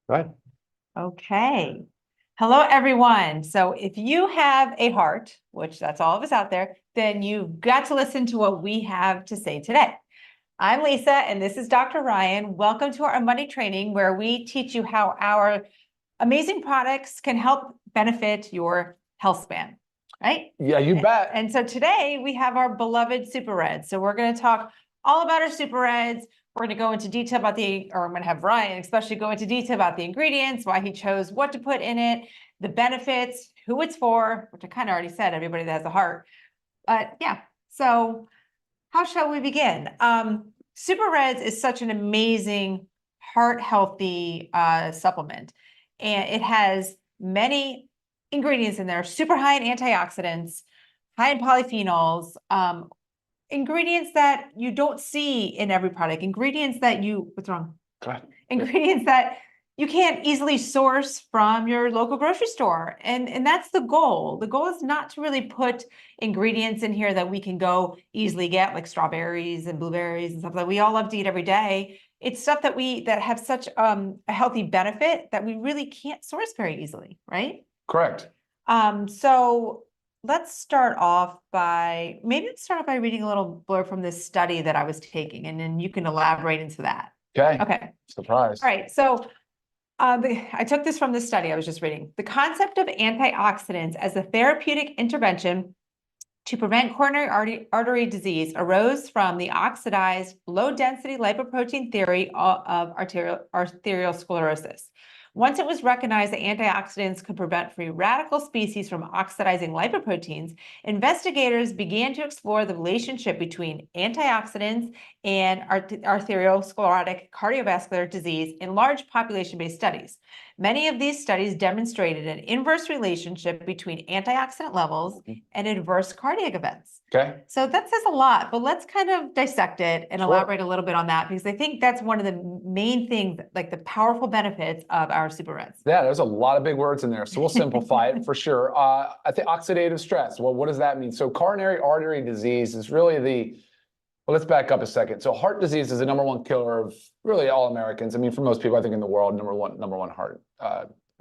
Right. Okay. Hello, everyone. So if you have a heart, which that's all of us out there, then you've got to listen to what we have to say today. I'm Lisa, and this is Dr. Ryan. Welcome to our Monday training, where we teach you how our amazing products can help benefit your health span, right? Yeah, you bet. And so today we have our beloved Super Reds. So we're going to talk all about our Super Reds. We're going to go into detail about I'm going to have Ryan especially go into detail about the ingredients, why he chose what to put in it, the benefits, who it's for, which I kind of already said, everybody that has a heart. But yeah, so how shall we begin? Super Reds is such an amazing heart healthy supplement, and it has many ingredients in there, super high in antioxidants, high in polyphenols, ingredients that you don't see in every product, ingredients that what's wrong? Ingredients that you can't easily source from your local grocery store. And that's the goal. The goal is not to really put ingredients in here that we can go easily get, like strawberries and blueberries and stuff that we all love to eat every day. It's stuff that have such a healthy benefit that we really can't source very easily, right? Correct. So let's start off by reading a little blurb from this study that I was taking, and then you can elaborate into that. Okay. Surprise. All right. So I took this from this study I was just reading. The concept of antioxidants as a therapeutic intervention to prevent coronary artery disease arose from the oxidized low-density lipoprotein theory of arteriosclerosis. Once it was recognized that antioxidants could prevent free radical species from oxidizing lipoproteins, investigators began to explore the relationship between antioxidants and arteriosclerotic cardiovascular disease in large population-based studies. Many of these studies demonstrated an inverse relationship between antioxidant levels and adverse cardiac events. Okay. So that says a lot, but let's kind of dissect it and elaborate a little bit on that, because I think that's one of the main things, like the powerful benefits of our Super Reds. Yeah, there's a lot of big words in there, so we'll simplify it for sure. I think oxidative stress. Well, what does that mean? So coronary artery disease is really well, let's back up a second. So heart disease is the #1 killer of really all Americans. I mean, for most people, I think in the world, number one heart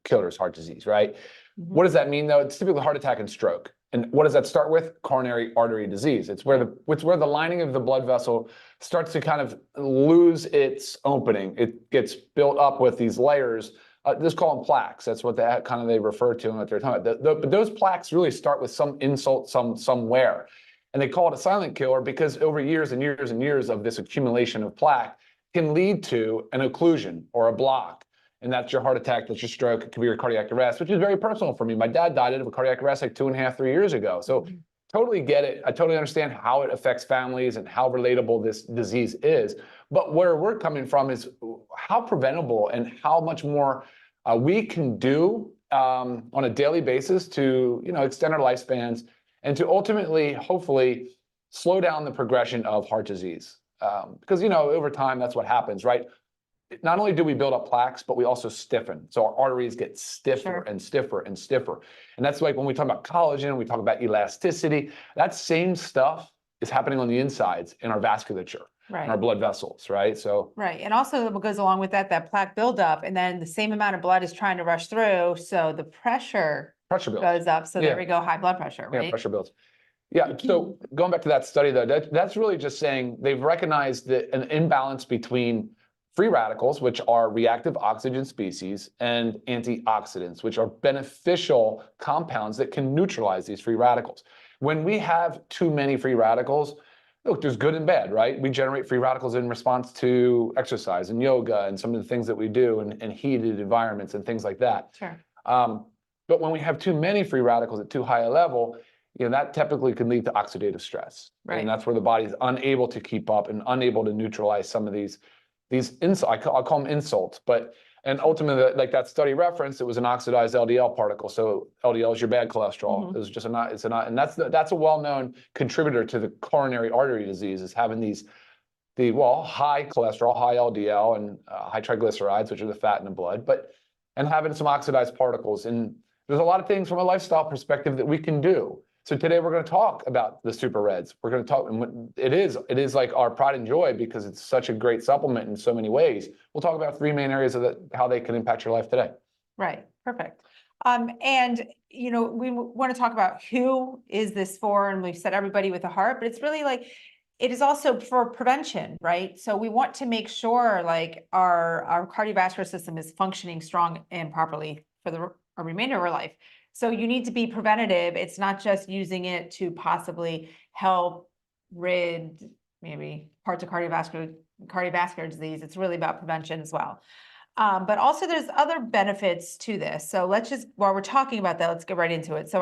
killer is heart disease, right? Mm-hmm. What does that mean, though? It's typically heart attack and stroke. And what does that start with? Coronary artery disease. It's where the lining of the blood vessel starts to kind of lose its opening. It gets built up with these layers. Just call them plaques. That's what they refer to and what they're talking about. But those plaques really start with some insult somewhere. And they call it a silent killer because over years and years and years of this accumulation of plaque can lead to an occlusion or a block. And that's your heart attack, that's your stroke, it could be your cardiac arrest, which is very personal for me. My dad died of a cardiac arrest like 2.5, 3 years ago. So totally get it. I totally understand how it affects families and how relatable this disease is. But where we're coming from is how preventable and how much more we can do on a daily basis to, extend our lifespans and to ultimately, hopefully, slow down the progression of heart disease. Because, over time, that's what happens, right? Not only do we build up plaques, but we also stiffen. So our arteries get stiffer and stiffer and stiffer. And that's like when we talk about collagen, we talk about elasticity, that same stuff is happening on the insides in our vasculature, in our blood vessels, right? So and also what goes along with that plaque buildup, and then the same amount of blood is trying to rush through, so the pressure builds. Goes up. So there we go, high blood pressure, right? Yeah, pressure builds. Yeah, so going back to that study though, that's really just saying they've recognized that an imbalance between free radicals, which are reactive oxygen species, and antioxidants, which are beneficial compounds that can neutralize these free radicals. When we have too many free radicals, look, there's good and bad, right? We generate free radicals in response to exercise and yoga and some of the things that we do and heated environments and things like that. Sure. But when we have too many free radicals at too high a level, that typically can lead to oxidative stress. Right. And that's where the body is unable to keep up and unable to neutralize some of these insults. I'll call them insults, and ultimately, like that study referenced, it was an oxidized LDL particle. So LDL is your bad cholesterol. It was just and that's a well-known contributor to the coronary artery disease, is having high cholesterol, high LDL, and high triglycerides, which are the fat in the blood, and having some oxidized particles. And there's a lot of things from a lifestyle perspective that we can do So today we're going to talk about the super reds. We're going to talk, and it is like our pride and joy because it's such a great supplement in so many ways. We'll talk about 3 main areas of how they can impact your life today. Right. Perfect. And we want to talk about who is this for, and we've said everybody with a heart, but it's really like, it is also for prevention, right? So we want to make sure like our cardiovascular system is functioning strong and properly for the remainder of our life. So you need to be preventative. It's not just using it to possibly help rid maybe parts of cardiovascular disease. It's really about prevention as well. But also there's other benefits to this. So let's just, while we're talking about that, let's get right into it. So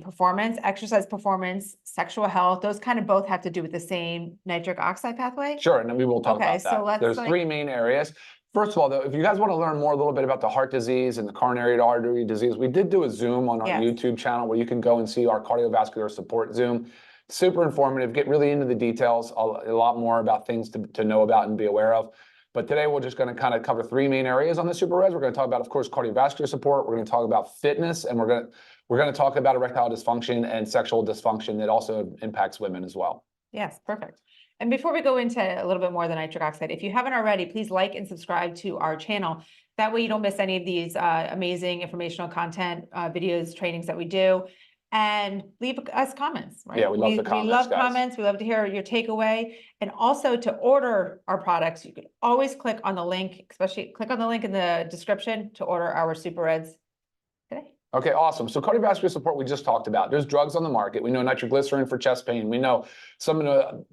performance, exercise performance, sexual health, those kind of both have to do with the same nitric oxide pathway. Sure, and we will talk about that. So There's 3 main areas. First of all, though, if you guys want to learn more a little bit about the heart disease and the coronary artery disease, we did do a Zoom on our YouTube channel where you can go and see our cardiovascular support Zoom. Super informative, get really into the details, a lot more about things to know about and be aware of. But today we're just going to kind of cover 3 main areas on the super reds. We're going to talk about, of course, cardiovascular support. We're going to talk about fitness, and we're going to talk about erectile dysfunction and sexual dysfunction that also impacts women as well. Yes, perfect. And before we go into a little bit more of the nitric oxide, if you haven't already, please like and subscribe to our channel. That way you don't miss any of these amazing informational content, videos, trainings that we do. And leave us comments, right? Yeah, we love the comments, We love guys. comments. We love to hear your takeaway. And also to order our products, you can always click on the link, especially click on the link in the description to order our super reds today. Okay, awesome. So cardiovascular support we just talked about. There's drugs on the market. We know nitroglycerin for chest pain. We know some of the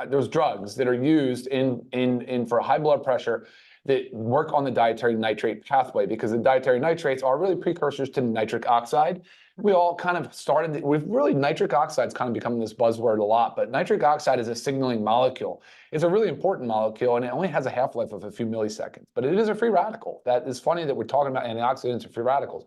there's drugs that are used in for high blood pressure that work on the dietary nitrate pathway, because the dietary nitrates are really precursors to nitric oxide. We all kind of started, nitric oxide's kind of becoming this buzzword a lot, but nitric oxide is a signaling molecule. It's a really important molecule, and it only has a half-life of a few milliseconds, but it is a free radical. That is funny that we're talking about antioxidants and free radicals.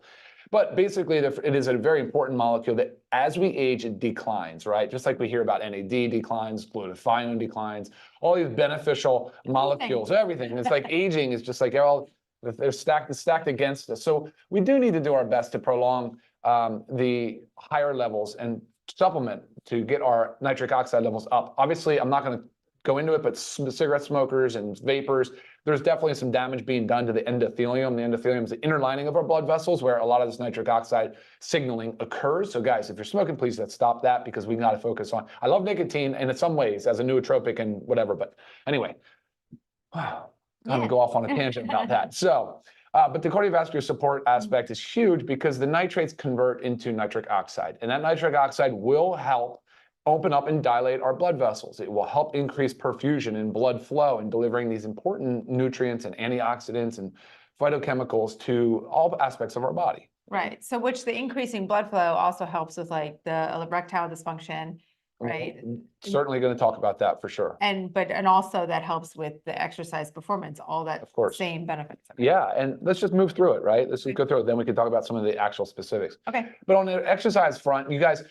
But basically, it is a very important molecule that as we age, it declines, right? Just like we hear about NAD declines, glutathione declines, all these beneficial molecules, everything. And it's like aging is just like they're stacked against us. So we do need to do our best to prolong the higher levels and supplement to get our nitric oxide levels up. Obviously, I'm not going to go into it, but cigarette smokers and vapors, there's definitely some damage being done to the endothelium. The endothelium is the inner lining of our blood vessels where a lot of this nitric oxide signaling occurs. So guys, if you're smoking, please let's stop that, because we got to focus on, I love nicotine and in some ways as a nootropic and whatever, but anyway, wow, I'm going to go off on a tangent about that. So, but the cardiovascular support aspect is huge because the nitrates convert into nitric oxide, and that nitric oxide will help open up and dilate our blood vessels. It will help increase perfusion and blood flow and delivering these important nutrients and antioxidants and phytochemicals to all aspects of our body. Right. So which the increasing blood flow also helps with like the erectile dysfunction, right? Certainly going to talk about that for sure. And also that helps with the exercise performance, all that of course same benefits. Okay. Yeah. And let's just move through it, right? Let's just go through it. Then we can talk about some of the actual specifics. Okay. But on the exercise front, you guys,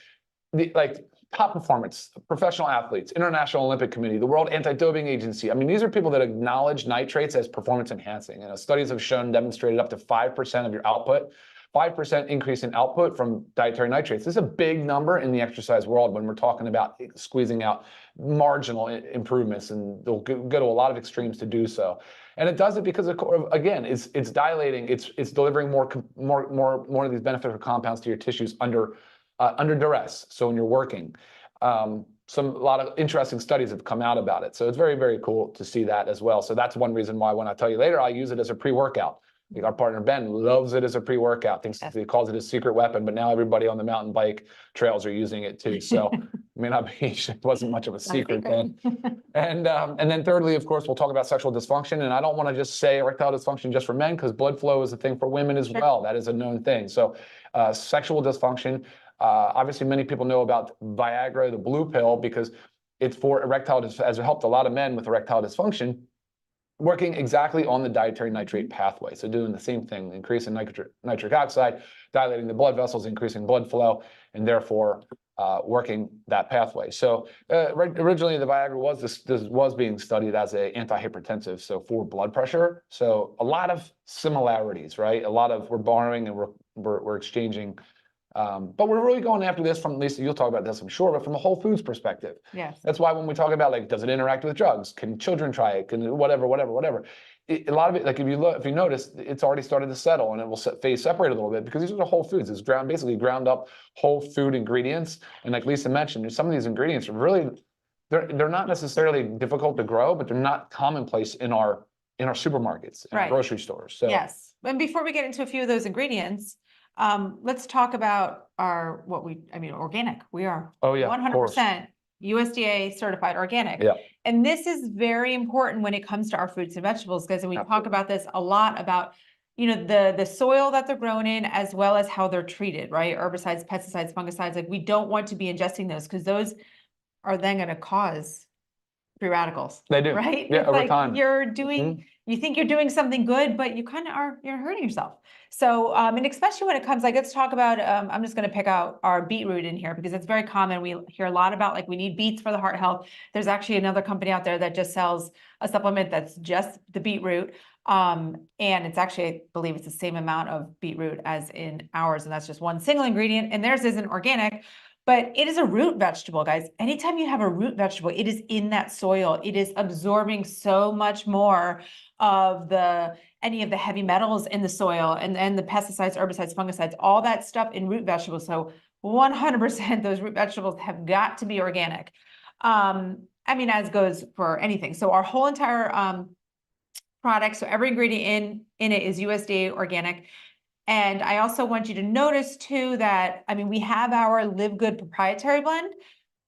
like top performance, professional athletes, International Olympic Committee, the World Anti-Doping Agency. I mean, these are people that acknowledge nitrates as performance enhancing. Studies have shown, demonstrated up to 5% of your output, 5% increase in output from dietary nitrates. This is a big number in the exercise world when we're talking about squeezing out marginal improvements, and they'll go to a lot of extremes to do so. And it does it because, again, it's dilating, it's delivering more of these beneficial compounds to your tissues under duress. So when you're working, a lot of interesting studies have come out about it. So it's very, very cool to see that as well. So that's one reason why when I tell you later, I use it as a pre-workout. Like our partner Ben loves it as a pre-workout. He calls it a secret weapon, but now everybody on the mountain bike trails are using it too. So it may not be, it wasn't much of a secret then. And then thirdly, of course, we'll talk about sexual dysfunction. And I don't want to just say erectile dysfunction just for men, because blood flow is a thing for women as well. That is a known thing. So sexual dysfunction. Obviously, many people know about Viagra, the blue pill, because it's for erectile dysfunction, as it helped a lot of men with erectile dysfunction, working exactly on the dietary nitrate pathway. So doing the same thing, increasing nitric oxide, dilating the blood vessels, increasing blood flow, and therefore working that pathway. So originally, the Viagra was being studied as an antihypertensive, so for blood pressure. So a lot of similarities, right? We're borrowing and we're exchanging But we're really going after this from, Lisa, you'll talk about this, I'm sure, but from a whole foods perspective. Yes. That's why when we talk about, like, does it interact with drugs? Can children try it? Can whatever. A lot of it, like, if you notice, it's already started to settle, and it will phase separate a little bit, because these are the whole foods. It's basically ground up whole food ingredients. And like Lisa mentioned, some of these ingredients are really, they're not necessarily difficult to grow, but they're not commonplace in our supermarkets, in our Right. grocery stores. So Yes. And before we get into a few of those ingredients, let's talk about organic. We are oh yeah, of course. 100% USDA certified organic. Yeah. And this is very important when it comes to our fruits and vegetables, because we talk Absolutely. about this a lot about, the soil that they're grown in, as well as how they're treated, right? Herbicides, pesticides, fungicides. Like, we don't want to be ingesting those, because those are then going to cause free radicals. They do. Right? Yeah, It's over like time. you're doing, you think you're doing something good, but you kind of you're hurting yourself. So, and especially when it comes, like, let's talk about, I'm just going to pick out our beetroot in here, because it's very common. We hear a lot about, like, we need beets for the heart health. There's actually another company out there that just sells a supplement that's just the beetroot. And it's actually, I believe it's the same amount of beetroot as in ours. And that's just one single ingredient, and theirs isn't organic. But it is a root vegetable, guys. Anytime you have a root vegetable, it is in that soil. It is absorbing so much more of any of the heavy metals in the soil, and the pesticides, herbicides, fungicides, all that stuff in root vegetables. So 100% those root vegetables have got to be organic. As goes for anything. So our whole entire product, so every ingredient in it is USDA organic. And I also want you to notice too that, we have our LiVEGOOD proprietary blend,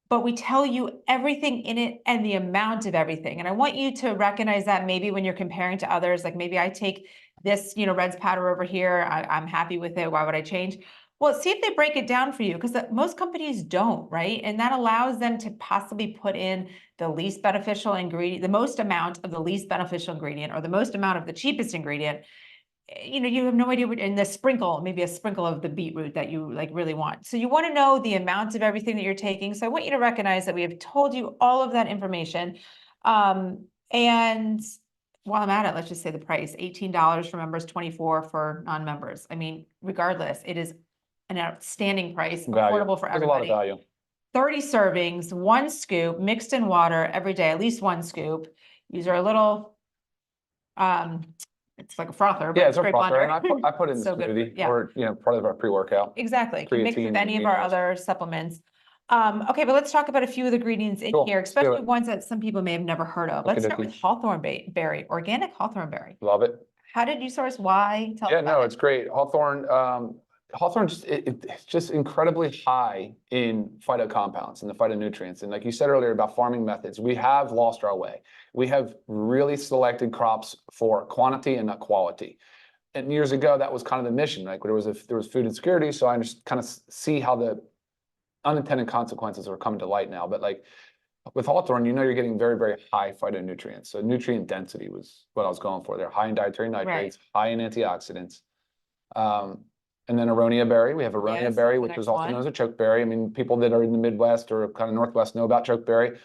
but we tell you everything in it and the amount of everything. And I want you to recognize that maybe when you're comparing to others, like, maybe I take this, Red's powder over here, I'm happy with it, why would I change? Well, see if they break it down for you, because most companies don't, right? And that allows them to possibly put in the least beneficial ingredient, the most amount of the least beneficial ingredient, or the most amount of the cheapest ingredient. You have no idea what, in the sprinkle, maybe a sprinkle of the beetroot that you really want. So you want to know the amounts of everything that you're taking. So I want you to recognize that we have told you all of that information. And while I'm at it, let's just say the price, $18 for members, $24 for non-members. Regardless, it is an outstanding price, affordable for everybody. There's a lot of value. 30 servings, 1 scoop, mixed in water every day, at least 1 scoop. These are a little, it's like a frother. Yeah, it's a great frother, blender. and I put it in the So good, smoothie, yeah. or part of our pre-workout. Exactly. Can mix with Creatine any of our amino other supplements. Okay, but let's talk about a few of the ingredients in Cool, here, let's do especially it. ones that some people may have never heard of. Let's start with hawthorn berry, organic hawthorn berry. Love it. How did you source? Why? Tell us Yeah, about no, it. it's great. Hawthorn, it's just incredibly high in phytocompounds and the phytonutrients. And like you said earlier about farming methods, we have lost our way. We have really selected crops for quantity and not quality. And years ago, that was kind of the mission. Like, there was food insecurity, so I just kind of see how the unintended consequences are coming to light now. But like with hawthorn, you're getting very, very high phytonutrients. So nutrient density was what I was going for there. High in dietary nitrates, high in antioxidants. And then aronia berry. We have aronia berry, which is also known as a chokeberry. People that are in the Midwest or kind of Northwest know about chokeberry.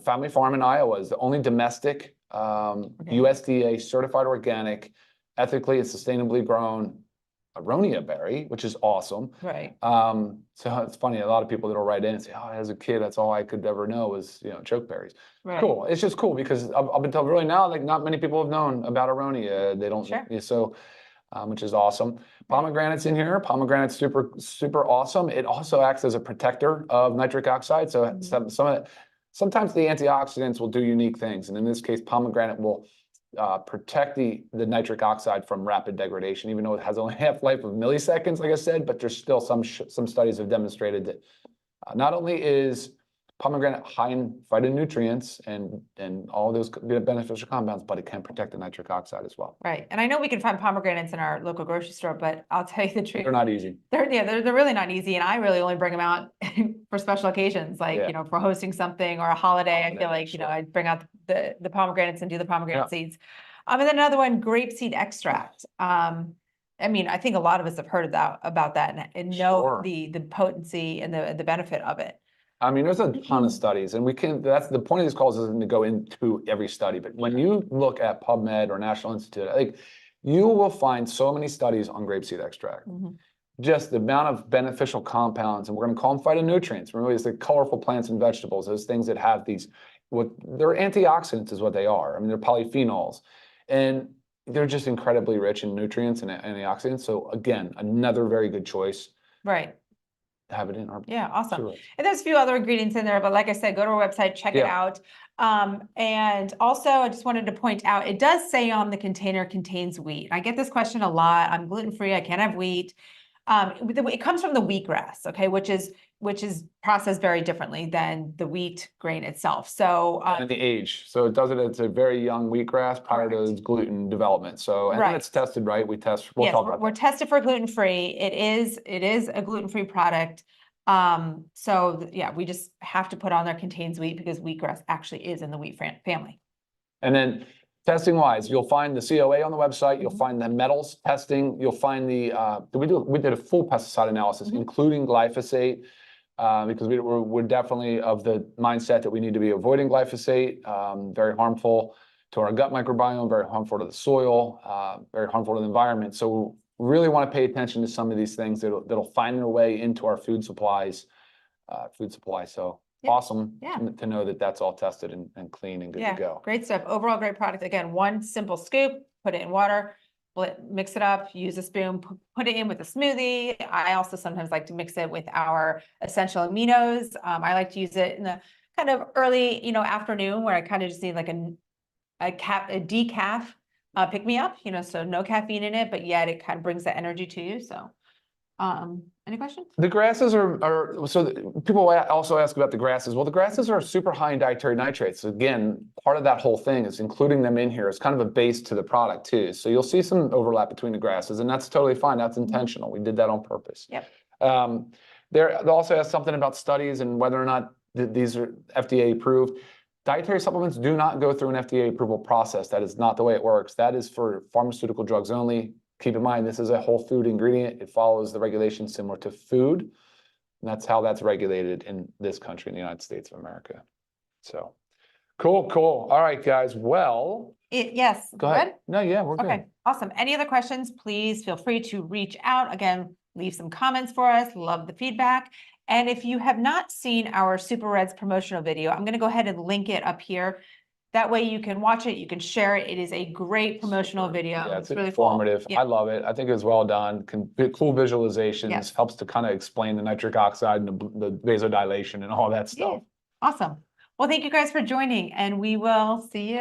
Family Farm in Iowa is the only domestic USDA certified organic, ethically and sustainably grown aronia berry, which is awesome. Right. So it's funny, a lot of people that'll write in and say, "Oh, as a kid, that's all I could ever know was chokeberries." Right. Cool. It's just cool because up until really now, like, not many people have known about aronia. They don't. Sure. So. Which is awesome. Pomegranate's in here. Pomegranate's super, super awesome. It also acts as a protector of nitric oxide. So sometimes the antioxidants will do unique things. And in this case, pomegranate will protect the nitric oxide from rapid degradation, even though it has only half-life of milliseconds, like I said, but there's still some studies have demonstrated that not only is pomegranate high in phytonutrients and all those beneficial compounds, but it can protect the nitric oxide as well. Right. And I know we can find pomegranates in our local grocery store, but I'll tell you the truth. They're not easy. They're really not easy. And I really only bring them out for special occasions, like, for hosting something or a holiday. I feel like, I bring out the pomegranates and do the pomegranate seeds. And then another one, grapeseed extract. I think a lot of us have heard about that and know the potency and the benefit of it. There's a ton of studies, and that's the point of these calls, isn't to go into every study, but when you look at PubMed or National Institute, like, you will find so many studies on grapeseed extract. just the amount of beneficial compounds, and we're going to call them phytonutrients. Remember, it's the colorful plants and vegetables, those things that have these, they're antioxidants is what they are. I mean, they're polyphenols, and they're just incredibly rich in nutrients and antioxidants. So again, another very good choice. Right. Have it in our awesome. Sure. And there's a few other ingredients in there, but like I said, go to our website, check it out. And also I just wanted to point out, it does say on the container contains wheat. I get this question a lot. I'm gluten-free, I can't have wheat. It comes from the wheatgrass, okay, which is processed very differently than the wheat grain itself. So and the age, so it does it. It's a very young wheatgrass prior to its gluten development. So and then it's tested, right? We'll talk about we're tested for gluten-free. It is a gluten-free product. So yeah, we just have to put on there contains wheat because wheatgrass actually is in the wheat family. And then testing wise, you'll find the COA on the website. You'll find the metals testing. You'll find the we did a full pesticide analysis, including glyphosate, because we're definitely of the mindset that we need to be avoiding glyphosate. Very harmful to our gut microbiome, very harmful to the soil, very harmful to the environment. So we really want to pay attention to some of these things that'll find their way into our food supplies. So awesome to know that that's all tested and clean and good to go. Great stuff. Overall, great product. Again, one simple scoop, put it in water, mix it up, use a spoon, put it in with a smoothie. I also sometimes like to mix it with our essential aminos. I like to use it in the kind of early, afternoon where I kind of just need like a decaf pick me up, so no caffeine in it, but yet it kind of brings the energy to you. So, any questions? The grasses are so people also ask about the grasses. Well, the grasses are super high in dietary nitrates. Again, part of that whole thing is including them in here is kind of a base to the product too. So you'll see some overlap between the grasses, and that's totally fine. That's intentional. We did that on purpose. Yep. They also asked something about studies and whether or not these are FDA approved. Dietary supplements do not go through an FDA approval process. That is not the way it works. That is for pharmaceutical drugs only. Keep in mind, this is a whole food ingredient. It follows the regulations similar to food. And that's how that's regulated in this country, in the United States of America. So cool. All right, guys. Well, yes. Go ahead. No, yeah, we're good. Okay, awesome. Any other questions, please feel free to reach out. Again, leave some comments for us. Love the feedback. And if you have not seen our Super Reds promotional video, I'm going to go ahead and link it up here. That way you can watch it, you can share it. It is a great promotional video. Yeah, it's really informative. Cool. Yeah. I love it. I think it was well done. Cool visualizations, helps to kind of explain the nitric oxide and the vasodilation and all that stuff. Yeah. Awesome. Well, thank you guys for joining, and we will see you